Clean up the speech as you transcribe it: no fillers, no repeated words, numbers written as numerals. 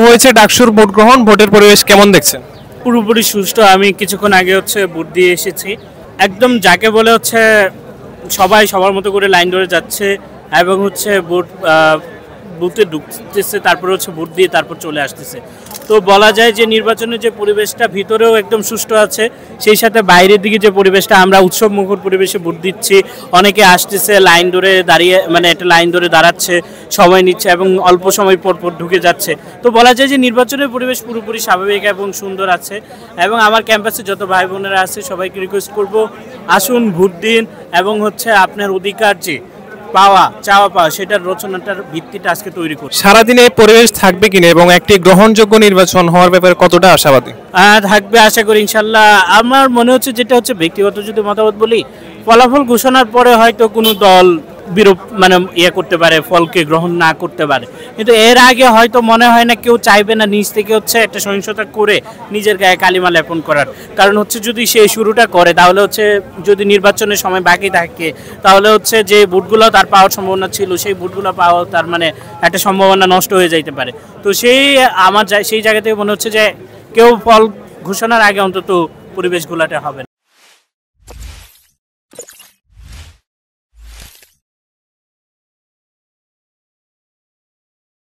হয়েছে ডাকসুর ভোট গ্রহণ, ভোটের পরিবেশ কেমন দেখছেন? পুরোপুরি সুষ্ঠু। আমি কিছুক্ষণ আগে ভোট দিয়ে এসেছি। একদম যাকে বলে সবাই সবার মতো করে লাইন ধরে যাচ্ছে এবং বুথে ঢুকতেছে, তারপর ভোট দিয়ে তারপর চলে আসতেছে। তো বলা যায় যে নির্বাচনের যে পরিবেশটা ভিতরেও একদম সুষ্ঠু আছে, সেই সাথে বাইরের দিকে যে পরিবেশটা, আমরা উৎসব মুখর পরিবেশে ভোট দিচ্ছি। অনেকে আসতেছে, লাইন ধরে দাঁড়িয়ে একটা লাইন ধরে দাঁড়াচ্ছে, সময় নিচ্ছে এবং অল্প সময় পর পর ঢুকে যাচ্ছে। তো বলা যায় যে নির্বাচনের পরিবেশ পুরোপুরি স্বাভাবিক এবং সুন্দর আছে। এবং আমার ক্যাম্পাসে যত ভাই বোনেরা আছে সবাইকে রিকোয়েস্ট করব, আসুন ভোট দিন এবং আপনার অধিকার যে চাওয়া পাওয়া সেটার রচনাটার ভিত্তিটা আজকে তৈরি করছে। সারাদিনে এই পরিবেশ থাকবে কিনা এবং একটি গ্রহণযোগ্য নির্বাচন হওয়ার ব্যাপারে কতটা আশাবাদী? থাকবে, আশা করি ইনশাল্লাহ। আমার মনে হচ্ছে যেটা ব্যক্তিগত যদি মতামত বলি, ফলাফল ঘোষণার পরে হয়তো কোনো দল বিরূপ করতে পারে, ফলকে গ্রহণ না করতে পারে, কিন্তু এর আগে হয়তো মনে হয় না কেউ চাইবে না নিজ থেকে একটা সহিংসতা করে নিজের গায়ে কালিমা লেপন করার। কারণ যদি সে শুরুটা করে, তাহলে যদি নির্বাচনের সময় বাকি থাকে, তাহলে যে ভোটগুলো তার পাওয়ার সম্ভাবনা ছিল, সেই ভোটগুলো পাওয়া তার একটা সম্ভাবনা নষ্ট হয়ে যাইতে পারে। তো সেই জায়গা থেকে মনে হচ্ছে যে কেউ ফল ঘোষণার আগে অন্তত পরিবেশগুলোতে হবে না।